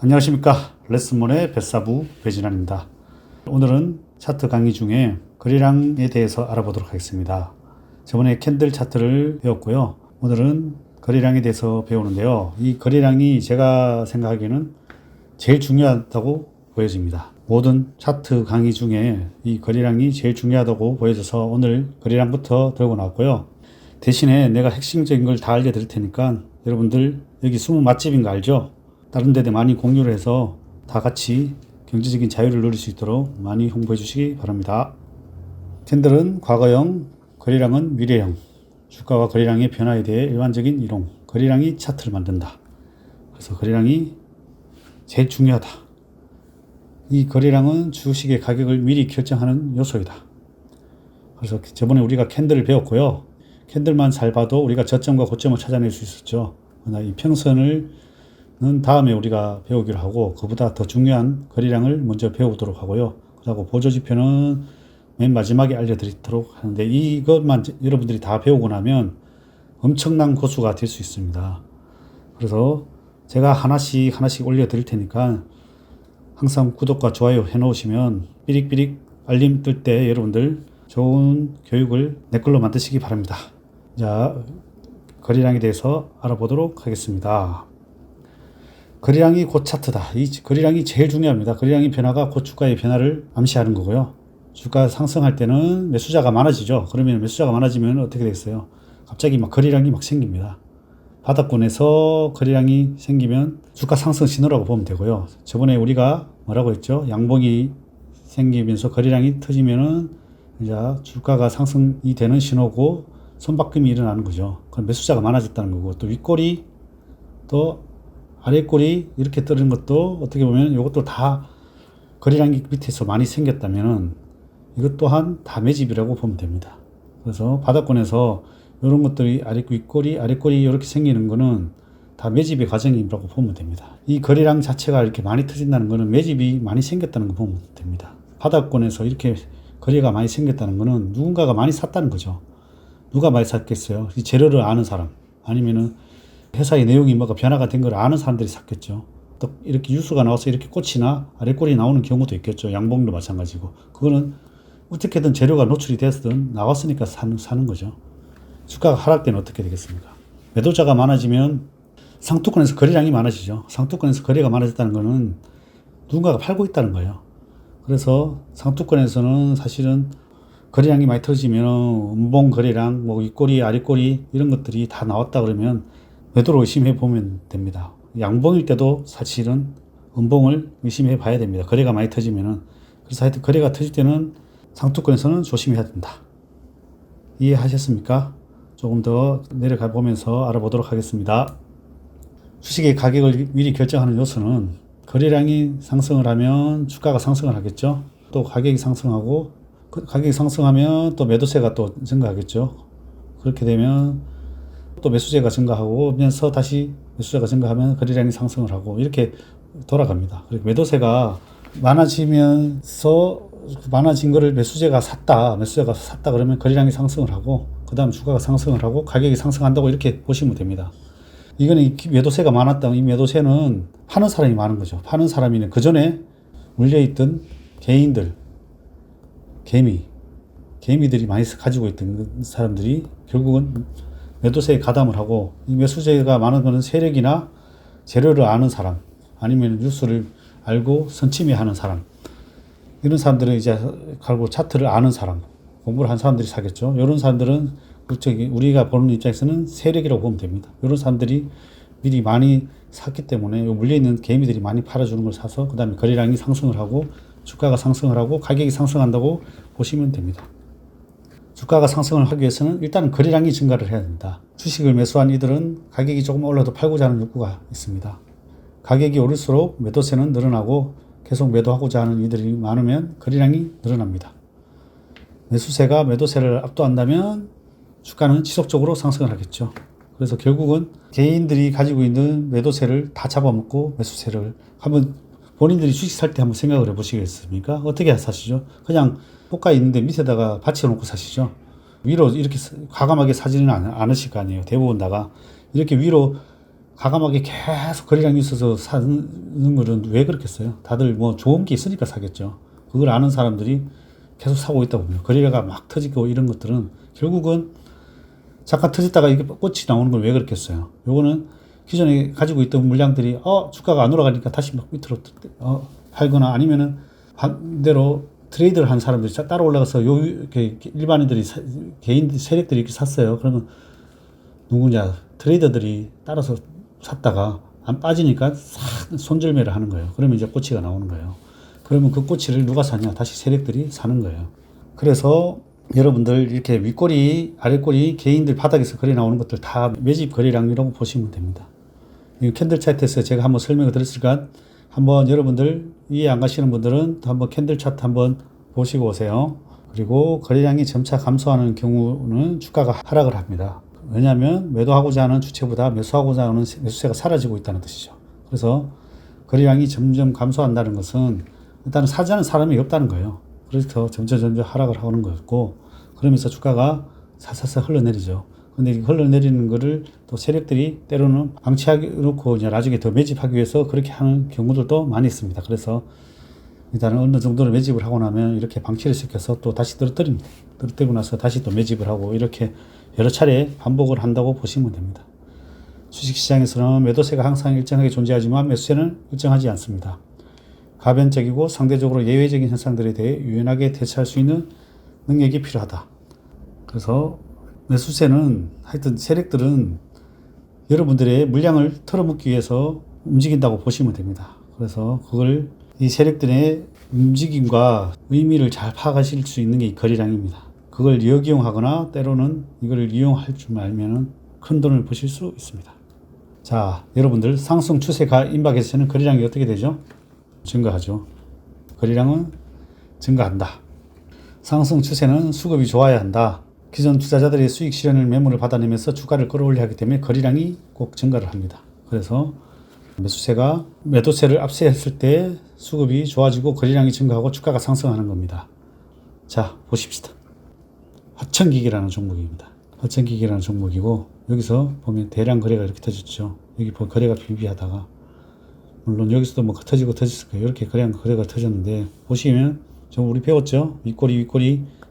안녕하십니까. 레슨몬의 뱃사부 배진환입니다. 오늘은 차트 강의 중에 거래량에 대해서 알아보도록 하겠습니다. 저번에 캔들 차트를 배웠고요. 오늘은 거래량에 대해서 배우는데요. 이 거래량이 제가 생각하기에는 제일 중요하다고 보여집니다. 모든 차트 강의 중에 이 거래량이 제일 중요하다고 보여져서 오늘 거래량부터 들고 나왔고요. 대신에 내가 핵심적인 걸 다 알려드릴 테니까 여러분들 여기 숨은 맛집인 거 알죠? 다른 데도 많이 공유를 해서 다 같이 경제적인 자유를 누릴 수 있도록 많이 홍보해 주시기 바랍니다. 캔들은 과거형, 거래량은 미래형, 주가와 거래량의 변화에 대해 일반적인 이론, 거래량이 차트를 만든다. 그래서 거래량이 제일 중요하다. 이 거래량은 주식의 가격을 미리 결정하는 요소이다. 그래서 저번에 우리가 캔들을 배웠고요. 캔들만 잘 봐도 우리가 저점과 고점을 찾아낼 수 있었죠. 그러나 이 평선을 다음에 우리가 배우기로 하고, 그보다 더 중요한 거래량을 먼저 배우도록 하고요. 그리고 보조지표는 맨 마지막에 알려드리도록 하는데, 이것만 여러분들이 다 배우고 나면 엄청난 고수가 될 수 있습니다. 그래서 제가 하나씩 올려드릴 테니까 항상 구독과 좋아요 해놓으시면 삐릭삐릭 알림 뜰 때 여러분들 좋은 교육을 내 걸로 만드시기 바랍니다. 자, 거래량에 대해서 알아보도록 하겠습니다. 거래량이 곧 차트다. 이 거래량이 제일 중요합니다. 거래량의 변화가 곧 주가의 변화를 암시하는 거고요. 주가 상승할 때는 매수자가 많아지죠. 그러면 매수자가 많아지면 어떻게 되겠어요? 갑자기 막 거래량이 막 생깁니다. 바닥권에서 거래량이 생기면 주가 상승 신호라고 보면 되고요. 저번에 우리가 뭐라고 했죠? 양봉이 생기면서 거래량이 터지면은 이제 주가가 상승이 되는 신호고 손바뀜이 일어나는 거죠. 그럼 매수자가 많아졌다는 거고, 또 윗꼬리 또 아랫꼬리 이렇게 뜨는 것도 어떻게 보면 이것도 다 거래량이 밑에서 많이 생겼다면 이것 또한 다 매집이라고 보면 됩니다. 그래서 바닥권에서 이런 것들이 윗꼬리 아랫꼬리 이렇게 생기는 거는 다 매집의 과정이라고 보면 됩니다. 이 거래량 자체가 이렇게 많이 터진다는 거는 매집이 많이 생겼다는 거 보면 됩니다. 바닥권에서 이렇게 거래가 많이 생겼다는 거는 누군가가 많이 샀다는 거죠. 누가 많이 샀겠어요? 이 재료를 아는 사람, 아니면은 회사의 내용이 뭐가 변화가 된 걸 아는 사람들이 샀겠죠. 또 이렇게 뉴스가 나와서 이렇게 꽃이나 아랫골이 나오는 경우도 있겠죠. 양봉도 마찬가지고. 그거는 어떻게든 재료가 노출이 됐든 나왔으니까 사는 거죠. 주가가 하락되면 어떻게 되겠습니까? 매도자가 많아지면 상투권에서 거래량이 많아지죠. 상투권에서 거래가 많아졌다는 거는 누군가가 팔고 있다는 거예요. 그래서 상투권에서는 사실은 거래량이 많이 터지면 음봉 거래량, 뭐 윗꼬리, 아랫꼬리 이런 것들이 다 나왔다 그러면 매도로 의심해 보면 됩니다. 양봉일 때도 사실은 음봉을 의심해 봐야 됩니다. 거래가 많이 터지면은. 그래서 하여튼 거래가 터질 때는 상투권에서는 조심해야 된다. 이해하셨습니까? 조금 더 내려가 보면서 알아보도록 하겠습니다. 주식의 가격을 미리 결정하는 요소는 거래량이 상승을 하면 주가가 상승을 하겠죠. 또 가격이 상승하고, 가격이 상승하면 또 매도세가 또 증가하겠죠. 그렇게 되면 또 매수세가 증가하면서 다시 매수세가 증가하면 거래량이 상승을 하고 이렇게 돌아갑니다. 그리고 매도세가 많아지면서 많아진 거를 매수자가 샀다 그러면 거래량이 상승을 하고, 그 다음 주가가 상승을 하고 가격이 상승한다고 이렇게 보시면 됩니다. 이거는 매도세가 많았다. 이 매도세는 파는 사람이 많은 거죠. 파는 사람이는 그 전에 물려있던 개인들, 개미들이 많이 가지고 있던 사람들이 결국은 매도세에 가담을 하고, 이 매수세가 많은 세력이나 재료를 아는 사람, 아니면 뉴스를 알고 선침해하는 사람, 이런 사람들은 이제 갈고 차트를 아는 사람, 공부를 한 사람들이 사겠죠. 이런 사람들은 우리가 보는 입장에서는 세력이라고 보면 됩니다. 이런 사람들이 미리 많이 샀기 때문에 물려있는 개미들이 많이 팔아주는 걸 사서 그 다음에 거래량이 상승을 하고 주가가 상승을 하고 가격이 상승한다고 보시면 됩니다. 주가가 상승을 하기 위해서는 일단 거래량이 증가를 해야 된다. 주식을 매수한 이들은 가격이 조금 올라도 팔고자 하는 욕구가 있습니다. 가격이 오를수록 매도세는 늘어나고 계속 매도하고자 하는 이들이 많으면 거래량이 늘어납니다. 매수세가 매도세를 압도한다면 주가는 지속적으로 상승을 하겠죠. 그래서 결국은 개인들이 가지고 있는 매도세를 다 잡아먹고 매수세를 한번 본인들이 주식 살 때 한번 생각을 해보시겠습니까? 어떻게 사시죠? 그냥 호가에 있는데 밑에다가 받쳐놓고 사시죠. 위로 이렇게 과감하게 사지는 않으실 거 아니에요. 대부분 다가 이렇게 위로 과감하게 계속 거래량이 있어서 사는 거는 왜 그렇겠어요? 다들 뭐 좋은 게 있으니까 사겠죠. 그걸 아는 사람들이 계속 사고 있다 보면 거래가 막 터지고 이런 것들은 결국은 잠깐 터졌다가 이게 꽃이 나오는 걸 왜 그렇겠어요? 요거는 기존에 가지고 있던 물량들이 주가가 안 올라가니까 다시 막 밑으로 팔거나 아니면은 반대로 트레이드를 한 사람들이 따라 올라가서 이렇게 일반인들이 개인 세력들이 이렇게 샀어요. 그러면 누구냐 트레이더들이 따라서 샀다가 안 빠지니까 싹 손절매를 하는 거예요. 그러면 이제 꼬치가 나오는 거예요. 그러면 그 꼬치를 누가 사냐? 다시 세력들이 사는 거예요. 그래서 여러분들 이렇게 윗꼬리, 아랫꼬리 개인들 바닥에서 거래 나오는 것들 다 매집 거래량이라고 보시면 됩니다. 이 캔들 차트에서 제가 한번 설명을 드렸으니까 한번 여러분들 이해 안 가시는 분들은 한번 캔들 차트 한번 보시고 오세요. 그리고 거래량이 점차 감소하는 경우는 주가가 하락을 합니다. 왜냐하면 매도하고자 하는 주체보다 매수하고자 하는 매수세가 사라지고 있다는 뜻이죠. 그래서 거래량이 점점 감소한다는 것은 일단은 사자는 사람이 없다는 거예요. 그래서 점점 하락을 하는 거였고, 그러면서 주가가 사사사 흘러내리죠. 근데 흘러내리는 거를 또 세력들이 때로는 방치하게 놓고 이제 나중에 더 매집하기 위해서 그렇게 하는 경우들도 많이 있습니다. 그래서 일단은 어느 정도로 매집을 하고 나면 이렇게 방치를 시켜서 또 다시 떨어뜨립니다. 떨어뜨리고 나서 다시 또 매집을 하고 이렇게 여러 차례 반복을 한다고 보시면 됩니다. 주식시장에서는 매도세가 항상 일정하게 존재하지만 매수세는 일정하지 않습니다. 가변적이고 상대적으로 예외적인 현상들에 대해 유연하게 대처할 수 있는 능력이 필요하다. 그래서 매수세는 하여튼 세력들은 여러분들의 물량을 털어먹기 위해서 움직인다고 보시면 됩니다. 그래서 그걸 이 세력들의 움직임과 의미를 잘 파악하실 수 있는 게 이 거래량입니다. 그걸 역이용하거나 때로는 이걸 이용할 줄 알면 큰 돈을 버실 수 있습니다. 자, 여러분들 상승 추세가 임박했을 때는 거래량이 어떻게 되죠? 증가하죠. 거래량은 증가한다. 상승 추세는 수급이 좋아야 한다. 기존 투자자들의 수익 실현을 매물을 받아내면서 주가를 끌어올려 하기 때문에 거래량이 꼭 증가를 합니다. 그래서 매수세가 매도세를 압세했을 때 수급이 좋아지고 거래량이 증가하고 주가가 상승하는 겁니다. 자, 보십시다. 화천기기라는 종목입니다. 화천기기라는 종목이고 여기서 보면 대량 거래가 이렇게 터졌죠. 여기 보면 거래가 비비하다가 물론 여기서도 뭐 터지고 터졌을 거예요. 이렇게 거래가 터졌는데 보시면 저 우리 배웠죠. 윗꼬리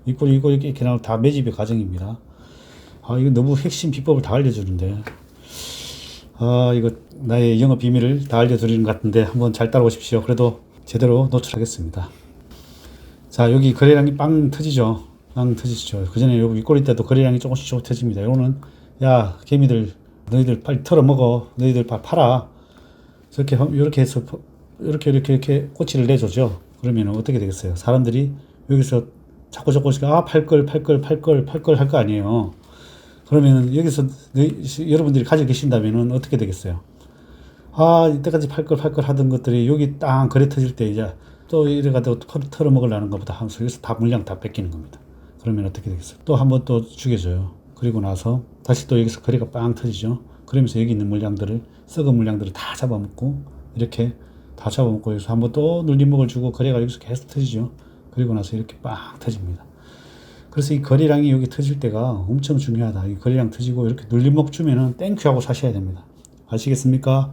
이렇게 나올 다 매집의 과정입니다. 이거 너무 핵심 비법을 다 알려주는데 이거 나의 영업 비밀을 다 알려드리는 것 같은데 한번 잘 따라오십시오. 그래도 제대로 노출하겠습니다. 자, 여기 거래량이 빵 터지죠. 빵 터지죠. 그 전에 여기 윗꼬리 때도 거래량이 조금씩 터집니다. 이거는 야 개미들 너희들 빨리 털어먹어. 너희들 팔아. 이렇게 해서 이렇게 꼬치를 내줘죠. 그러면 어떻게 되겠어요? 사람들이 여기서 자꾸 팔 걸 할 거 아니에요. 그러면 여기서 여러분들이 가지고 계신다면은 어떻게 되겠어요? 이때까지 팔 걸 하던 것들이 여기 땅 거래 터질 때 이제 또 이래가지고 털어먹으려는 것보다 하면서 여기서 다 물량 다 뺏기는 겁니다. 그러면 어떻게 되겠어요? 또 한 번 또 죽여줘요. 그리고 나서 다시 또 여기서 거래가 빵 터지죠. 그러면서 여기 있는 물량들을 썩은 물량들을 다 잡아먹고 이렇게 다 잡아먹고 여기서 한번 또 눌림목을 주고 거래가 여기서 계속 터지죠. 그리고 나서 이렇게 빵 터집니다. 그래서 이 거래량이 여기 터질 때가 엄청 중요하다. 이 거래량 터지고 이렇게 눌림목 주면은 땡큐 하고 사셔야 됩니다. 아시겠습니까?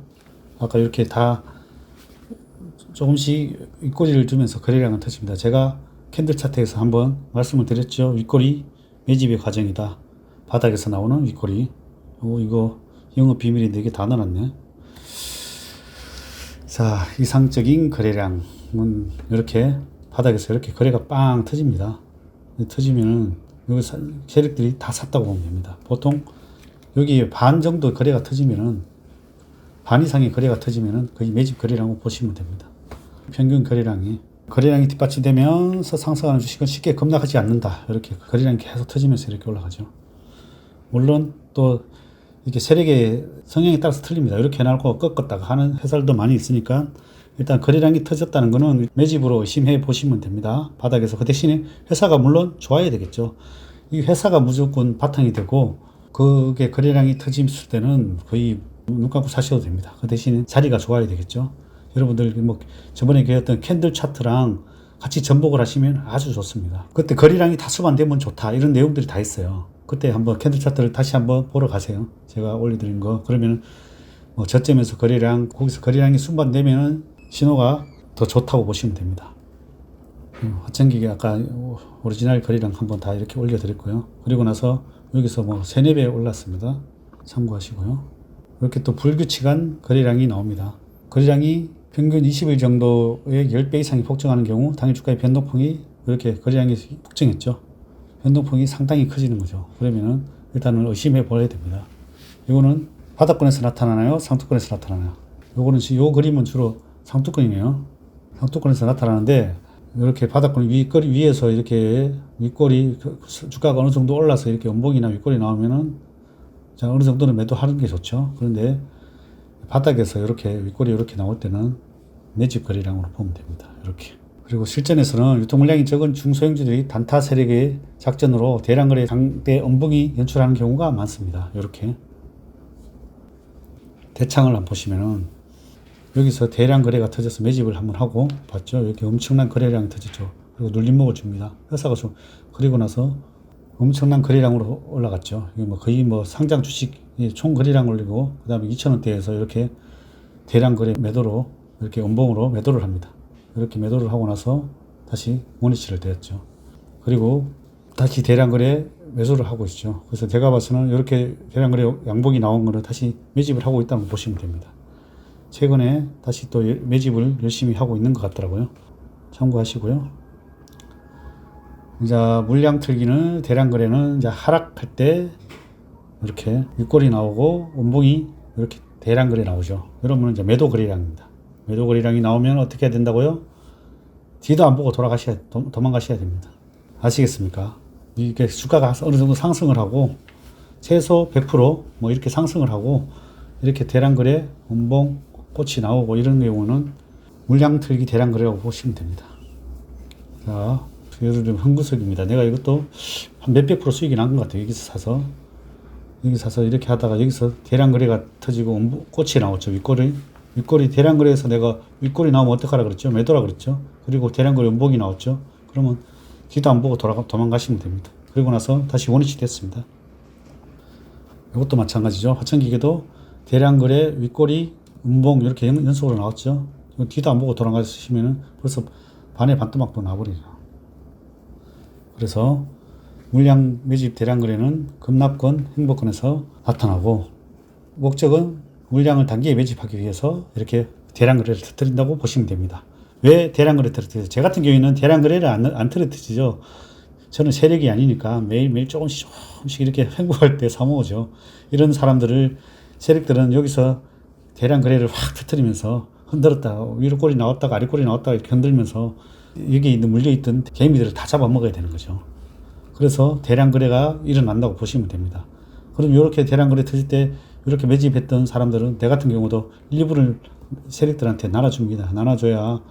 아까 이렇게 다 조금씩 윗꼬리를 두면서 거래량은 터집니다. 제가 캔들 차트에서 한번 말씀을 드렸죠. 윗꼬리 매집의 과정이다. 바닥에서 나오는 윗꼬리. 이거 영업 비밀인데 이게 다 넣어놨네. 자, 이상적인 거래량은 이렇게 바닥에서 이렇게 거래가 빵 터집니다. 터지면은 여기 세력들이 다 샀다고 보면 됩니다. 보통 여기 반 정도 거래가 터지면은 반 이상의 거래가 터지면은 거의 매집 거래량으로 보시면 됩니다. 평균 거래량이 뒷받침되면서 상승하는 주식은 쉽게 급락하지 않는다. 이렇게 거래량이 계속 터지면서 이렇게 올라가죠. 물론 또 이렇게 세력의 성향에 따라서 틀립니다. 이렇게 해놓고 꺾었다가 하는 회사들도 많이 있으니까 일단 거래량이 터졌다는 것은 매집으로 의심해 보시면 됩니다. 바닥에서. 그 대신에 회사가 물론 좋아야 되겠죠. 이 회사가 무조건 바탕이 되고 그게 거래량이 터졌을 때는 거의 눈 감고 사셔도 됩니다. 그 대신에 자리가 좋아야 되겠죠. 여러분들 뭐 저번에 배웠던 캔들 차트랑 같이 접목을 하시면 아주 좋습니다. 그때 거래량이 다수가 안 되면 좋다. 이런 내용들이 다 있어요. 그때 한번 캔들 차트를 다시 한번 보러 가세요. 제가 올려드린 거. 그러면 뭐 저점에서 거래량, 거기서 거래량이 순반되면 신호가 더 좋다고 보시면 됩니다. 화천기계 아까 오리지널 거래량 한번 다 이렇게 올려드렸고요. 그리고 나서 여기서 뭐 3, 4배 올랐습니다. 참고하시고요. 이렇게 또 불규칙한 거래량이 나옵니다. 거래량이 평균 20일 정도의 10배 이상이 폭증하는 경우 당일 주가의 변동폭이 이렇게 거래량이 폭증했죠. 변동폭이 상당히 커지는 거죠. 그러면은 일단은 의심해 보아야 됩니다. 이거는 바닥권에서 나타나나요? 상투권에서 나타나나요? 요거는 요 그림은 주로 상투권이네요. 상투권에서 나타나는데 이렇게 바닥권 윗꼬리 위에서 이렇게 윗꼬리 주가가 어느 정도 올라서 이렇게 음봉이나 윗꼬리 나오면은 자 어느 정도는 매도하는 게 좋죠. 그런데 바닥에서 이렇게 윗꼬리 이렇게 나올 때는 매집 거래량으로 보면 됩니다. 이렇게. 그리고 실전에서는 유통 물량이 적은 중소형주들이 단타 세력의 작전으로 대량 거래 강대 음봉이 연출하는 경우가 많습니다. 이렇게. 대창을 한번 보시면은 여기서 대량 거래가 터져서 매집을 한번 하고 봤죠. 이렇게 엄청난 거래량이 터졌죠. 그리고 눌림목을 줍니다. 회사가 좀 그리고 나서 엄청난 거래량으로 올라갔죠. 이게 뭐 거의 뭐 상장 주식 총 거래량 올리고 그다음에 2,000원대에서 이렇게 대량 거래 매도로 이렇게 음봉으로 매도를 합니다. 이렇게 매도를 하고 나서 다시 모니치를 대었죠. 그리고 다시 대량 거래 매수를 하고 있죠. 그래서 제가 봐서는 이렇게 대량 거래 양봉이 나온 거는 다시 매집을 하고 있다는 걸 보시면 됩니다. 최근에 다시 또 매집을 열심히 하고 있는 것 같더라고요. 참고하시고요. 이제 물량 틀기는 대량 거래는 이제 하락할 때 이렇게 윗골이 나오고 음봉이 이렇게 대량 거래 나오죠. 이러면 이제 매도 거래량입니다. 매도 거래량이 나오면 어떻게 해야 된다고요? 뒤도 안 보고 도망가셔야 됩니다. 아시겠습니까? 이게 주가가 어느 정도 상승을 하고 최소 100% 이렇게 상승을 하고 이렇게 대량 거래 음봉 꽃이 나오고 이런 경우는 물량 틀기 대량 거래라고 보시면 됩니다. 자, 예를 들면 흥구석입니다. 내가 이것도 한 몇백 프로 수익이 난 것 같아요. 여기서 사서 이렇게 하다가 여기서 대량 거래가 터지고 꽃이 나왔죠. 윗꼬리 대량 거래에서 내가 윗꼬리 나오면 어떡하라 그랬죠? 매도라 그랬죠. 그리고 대량 거래 음봉이 나왔죠. 그러면 뒤도 안 보고 도망가시면 됩니다. 그리고 나서 다시 원위치 됐습니다. 이것도 마찬가지죠. 화천기계도 대량 거래 윗꼬리 음봉 이렇게 연속으로 나왔죠. 뒤도 안 보고 돌아가시면은 벌써 반의 반토막도 나버리죠. 그래서 물량 매집 대량 거래는 급락권, 행보권에서 나타나고 목적은 물량을 단기에 매집하기 위해서 이렇게 대량 거래를 터뜨린다고 보시면 됩니다. 왜 대량 거래 터뜨리죠? 제 같은 경우에는 대량 거래를 안 터뜨리죠. 저는 세력이 아니니까 매일매일 조금씩 이렇게 횡보할 때 사모으죠. 이런 사람들을 세력들은 여기서 대량 거래를 확 터뜨리면서 흔들었다 위로 꼬리 나왔다가 아래 꼬리 나왔다가 이렇게 흔들면서 여기 있는 물려있던 개미들을 다 잡아먹어야 되는 거죠. 그래서 대량 거래가 일어난다고 보시면 됩니다. 그럼 이렇게 대량 거래 터질 때 이렇게 매집했던 사람들은 내 같은 경우도 일부를 세력들한테 나눠줍니다. 나눠줘야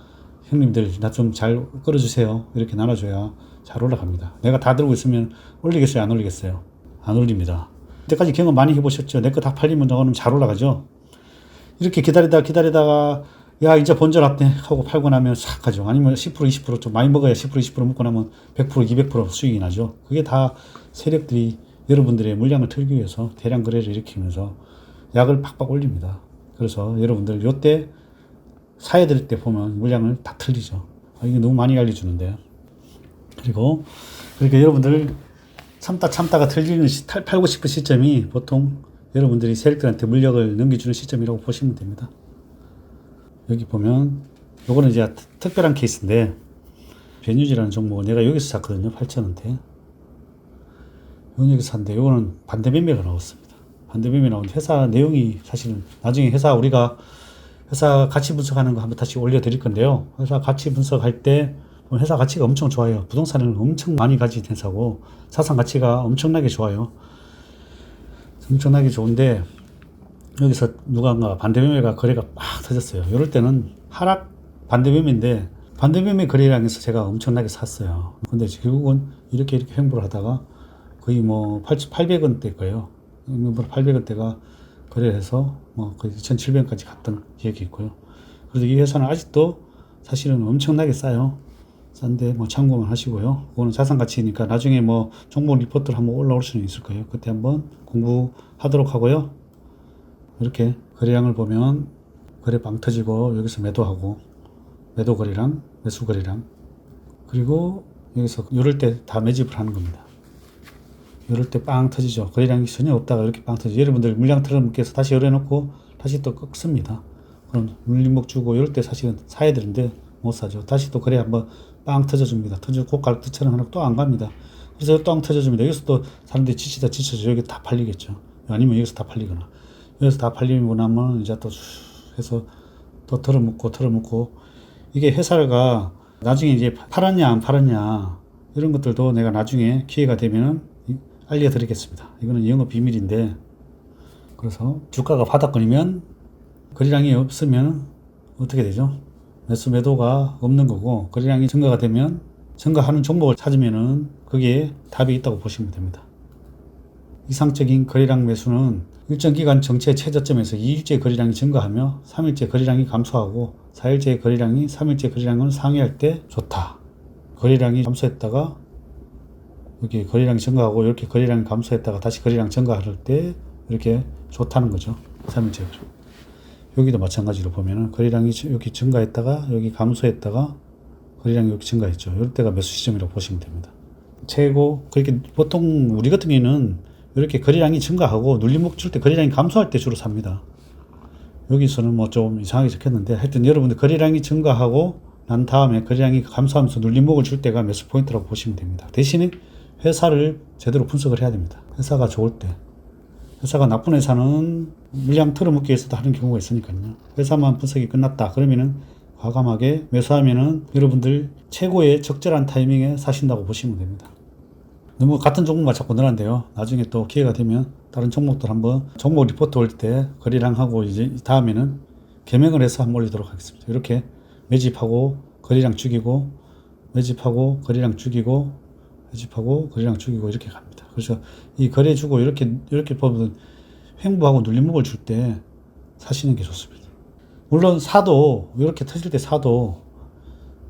형님들 나 좀 잘 끌어주세요. 이렇게 나눠줘야 잘 올라갑니다. 내가 다 들고 있으면 올리겠어요? 안 올리겠어요? 안 올립니다. 이때까지 경험 많이 해보셨죠? 내 거 다 팔리면 저거는 잘 올라가죠? 이렇게 기다리다가 야 이제 본전 왔네 하고 팔고 나면 싹 가죠. 아니면 10% 20% 좀 많이 먹어야 10% 20% 먹고 나면 100% 200% 수익이 나죠. 그게 다 세력들이 여러분들의 물량을 틀기 위해서 대량 거래를 일으키면서 약을 팍팍 올립니다. 그래서 여러분들 요때 사야 될 때 보면 물량을 다 틀리죠. 이게 너무 많이 알려주는데. 그리고 그러니까 여러분들 참다가 틀리는 팔고 싶은 시점이 보통 여러분들이 세력들한테 물량을 넘겨주는 시점이라고 보시면 됩니다. 여기 보면 요거는 이제 특별한 케이스인데 베뉴지라는 종목을 내가 여기서 샀거든요. 8,000원대. 이건 여기서 샀는데 요거는 반대 매매가 나왔습니다. 반대 매매 나온 회사 내용이 사실은 나중에 우리가 회사 가치 분석하는 거 한번 다시 올려드릴 건데요. 회사 가치 분석할 때 회사 가치가 엄청 좋아요. 부동산을 엄청 많이 가진 회사고 자산 가치가 엄청나게 좋아요. 엄청나게 좋은데 여기서 누군가 반대매매가 거래가 막 터졌어요. 이럴 때는 하락 반대매매인데 반대매매 거래량에서 제가 엄청나게 샀어요. 근데 결국은 이렇게 횡보를 하다가 거의 뭐 800원대 거예요. 800원대가 거래해서 뭐 거의 2,700원까지 갔던 기억이 있고요. 그래서 이 회사는 아직도 사실은 엄청나게 싸요. 싼데 뭐 참고만 하시고요. 그거는 자산 가치니까 나중에 뭐 종목 리포트를 한번 올라올 수는 있을 거예요. 그때 한번 공부하도록 하고요. 이렇게 거래량을 보면 거래 빵 터지고 여기서 매도하고 매도 거래량, 매수 거래량, 그리고 여기서 이럴 때 다 매집을 하는 겁니다. 이럴 때 빵 터지죠. 거래량이 전혀 없다가 이렇게 빵 터지죠. 여러분들 물량 틀어놓기해서 다시 열어놓고 다시 또 꺾습니다. 그럼 물림목 주고 이럴 때 사실은 사야 되는데 못 사죠. 다시 또 거래 한번 빵 터져줍니다. 터지고 고가락처럼 하나 또 안 갑니다. 그래서 또 빵 터져줍니다. 여기서 또 사람들이 지쳐져 여기 다 팔리겠죠. 아니면 여기서 다 팔리거나, 여기서 다 팔리고 나면 이제 또 해서 또 털어먹고 이게 회사가 나중에 이제 팔았냐 안 팔았냐 이런 것들도 내가 나중에 기회가 되면 알려드리겠습니다. 이거는 영업 비밀인데, 그래서 주가가 바닥권이면 거래량이 없으면 어떻게 되죠? 매수 매도가 없는 거고, 거래량이 증가가 되면 증가하는 종목을 찾으면은 거기에 답이 있다고 보시면 됩니다. 이상적인 거래량 매수는 일정 기간 정체 최저점에서 2일째 거래량이 증가하며 3일째 거래량이 감소하고 4일째 거래량이 3일째 거래량을 상회할 때 좋다. 거래량이 감소했다가 이렇게 거래량이 증가하고 이렇게 거래량이 감소했다가 다시 거래량 증가할 때 이렇게 좋다는 거죠. 3일째. 여기도 마찬가지로 보면은 거래량이 여기 증가했다가 여기 감소했다가 거래량이 여기 증가했죠. 이럴 때가 매수 시점이라고 보시면 됩니다. 최고, 그렇게 보통 우리 같은 경우에는 이렇게 거래량이 증가하고 눌림목 줄 때 거래량이 감소할 때 주로 삽니다. 여기서는 뭐 좀 이상하게 적혔는데 하여튼 여러분들 거래량이 증가하고 난 다음에 거래량이 감소하면서 눌림목을 줄 때가 매수 포인트라고 보시면 됩니다. 대신에 회사를 제대로 분석을 해야 됩니다. 회사가 좋을 때. 회사가 나쁜 회사는 물량 틀어먹기 위해서도 하는 경우가 있으니까요. 회사만 분석이 끝났다 그러면은 과감하게 매수하면은 여러분들 최고의 적절한 타이밍에 사신다고 보시면 됩니다. 너무 같은 종목만 자꾸 늘었는데요. 나중에 또 기회가 되면 다른 종목들 한번 종목 리포트 올 때 거래량하고 이제 다음에는 개명을 해서 한번 올리도록 하겠습니다. 이렇게 매집하고 거래량 죽이고 매집하고 거래량 죽이고 매집하고 거래량 죽이고 이렇게 갑니다. 그래서 이 거래 주고 이렇게 보면 횡보하고 눌림목을 줄 때 사시는 게 좋습니다. 물론 사도 이렇게 터질 때 사도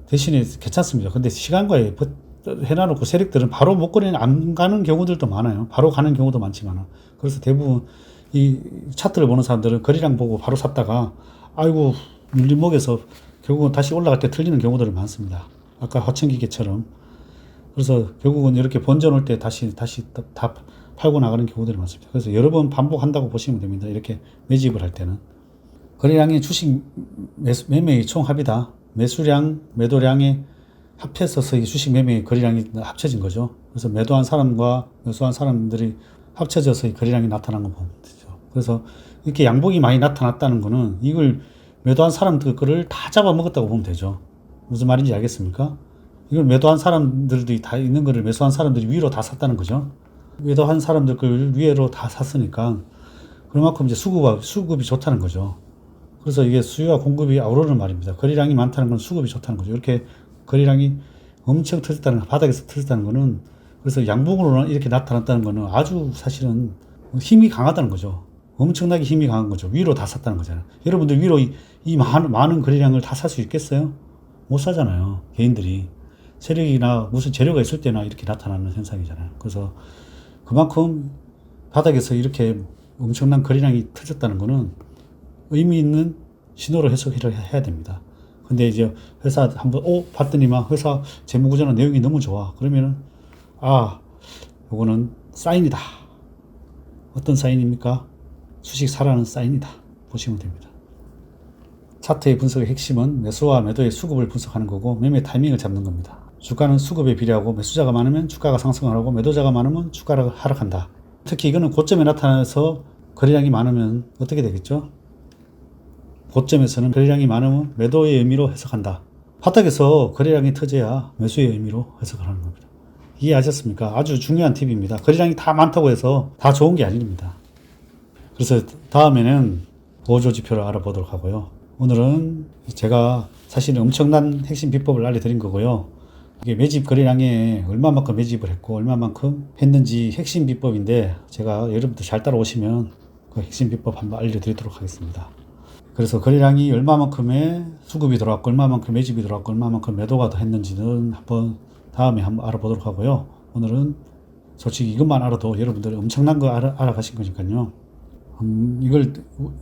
대신에 괜찮습니다. 근데 시간과 해놔놓고 세력들은 바로 목걸이는 안 가는 경우들도 많아요. 바로 가는 경우도 많지만, 그래서 대부분 이 차트를 보는 사람들은 거래량 보고 바로 샀다가 아이고 눌림목에서 결국은 다시 올라갈 때 틀리는 경우들이 많습니다. 아까 화천기계처럼. 그래서 결국은 이렇게 번져 놓을 때 다시 다 팔고 나가는 경우들이 많습니다. 그래서 여러 번 반복한다고 보시면 됩니다. 이렇게 매집을 할 때는. 거래량이 주식 매매의 총합이다. 매수량, 매도량의 합해서 주식 매매의 거래량이 합쳐진 거죠. 그래서 매도한 사람과 매수한 사람들이 합쳐져서 거래량이 나타난 거 보면 되죠. 그래서 이렇게 양봉이 많이 나타났다는 거는 이걸 매도한 사람들 거를 다 잡아먹었다고 보면 되죠. 무슨 말인지 알겠습니까? 이걸 매도한 사람들이 다 있는 거를 매수한 사람들이 위로 다 샀다는 거죠. 매도한 사람들 걸 위로 다 샀으니까 그만큼 이제 수급이 좋다는 거죠. 그래서 이게 수요와 공급이 아우르는 말입니다. 거래량이 많다는 건 수급이 좋다는 거죠. 이렇게 거래량이 엄청 터졌다는, 바닥에서 터졌다는 거는, 그래서 양봉으로 이렇게 나타났다는 거는 아주 사실은 힘이 강하다는 거죠. 엄청나게 힘이 강한 거죠. 위로 다 샀다는 거잖아요. 여러분들 위로 이 많은 거래량을 다 살 수 있겠어요? 못 사잖아요. 개인들이. 세력이나 무슨 재료가 있을 때나 이렇게 나타나는 현상이잖아요. 그래서 그만큼 바닥에서 이렇게 엄청난 거래량이 터졌다는 거는 의미 있는 신호로 해석을 해야 됩니다. 근데 이제 회사 한번 봤더니만 회사 재무구조나 내용이 너무 좋아. 그러면은 요거는 사인이다. 어떤 사인입니까? 주식 사라는 사인이다. 보시면 됩니다. 차트의 분석의 핵심은 매수와 매도의 수급을 분석하는 거고 매매 타이밍을 잡는 겁니다. 주가는 수급에 비례하고 매수자가 많으면 주가가 상승하고 매도자가 많으면 주가가 하락한다. 특히 이거는 고점에 나타나서 거래량이 많으면 어떻게 되겠죠? 고점에서는 거래량이 많으면 매도의 의미로 해석한다. 바닥에서 거래량이 터져야 매수의 의미로 해석을 하는 겁니다. 이해하셨습니까? 아주 중요한 팁입니다. 거래량이 다 많다고 해서 다 좋은 게 아닙니다. 그래서 다음에는 보조 지표를 알아보도록 하고요. 오늘은 제가 사실은 엄청난 핵심 비법을 알려드린 거고요. 이게 매집 거래량에 얼마만큼 매집을 했고 얼마만큼 했는지 핵심 비법인데, 제가 여러분들 잘 따라오시면 그 핵심 비법 한번 알려드리도록 하겠습니다. 그래서 거래량이 얼마만큼의 수급이 들어왔고 얼마만큼 매집이 들어왔고 얼마만큼 매도가 더 했는지는 다음에 한번 알아보도록 하고요. 오늘은 솔직히 이것만 알아도 여러분들 엄청난 거 알아가신 거니까요. 이걸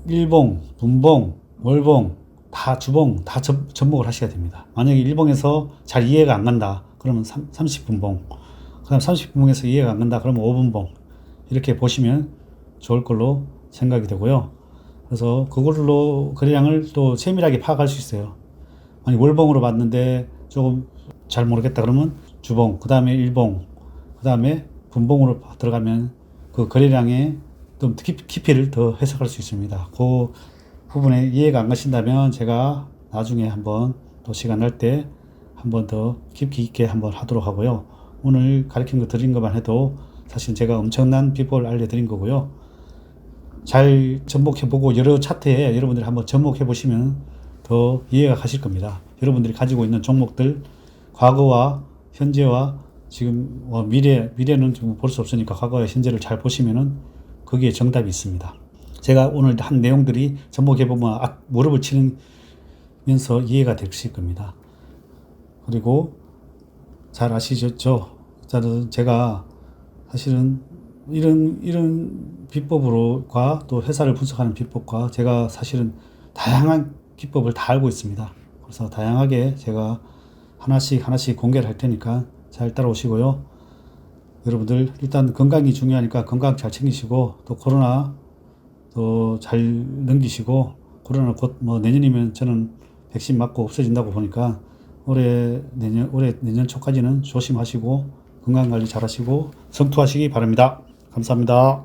일봉, 분봉, 월봉, 다 주봉 다 접목을 하셔야 됩니다. 만약에 일봉에서 잘 이해가 안 간다 그러면 30분봉, 그 다음 30분봉에서 이해가 안 간다 그러면 5분봉 이렇게 보시면 좋을 걸로 생각이 되고요. 그래서 그걸로 거래량을 또 세밀하게 파악할 수 있어요. 아니 월봉으로 봤는데 조금 잘 모르겠다 그러면 주봉, 그 다음에 일봉, 그 다음에 분봉으로 들어가면 그 거래량의 좀 깊이를 더 해석할 수 있습니다. 그 부분에 이해가 안 가신다면 제가 나중에 한번 또 시간 날 때 한번 더 깊이 있게 한번 하도록 하고요. 오늘 가르친 거 드린 것만 해도 사실 제가 엄청난 비법을 알려드린 거고요. 잘 접목해보고 여러 차트에 여러분들이 한번 접목해보시면 더 이해가 가실 겁니다. 여러분들이 가지고 있는 종목들 과거와 현재와 지금 미래는 좀 볼 수 없으니까 과거와 현재를 잘 보시면은 거기에 정답이 있습니다. 제가 오늘 한 내용들이 접목해보면 무릎을 치면서 이해가 되실 겁니다. 그리고 잘 아시죠? 제가 사실은 이런 비법으로과 또 회사를 분석하는 비법과 제가 사실은 다양한 기법을 다 알고 있습니다. 그래서 다양하게 제가 하나씩 공개를 할 테니까 잘 따라오시고요. 여러분들 일단 건강이 중요하니까 건강 잘 챙기시고 또 코로나 또 잘 넘기시고 코로나 곧 뭐 내년이면 저는 백신 맞고 없어진다고 보니까 올해 내년 초까지는 조심하시고 건강 관리 잘 하시고 성투하시기 바랍니다. 감사합니다.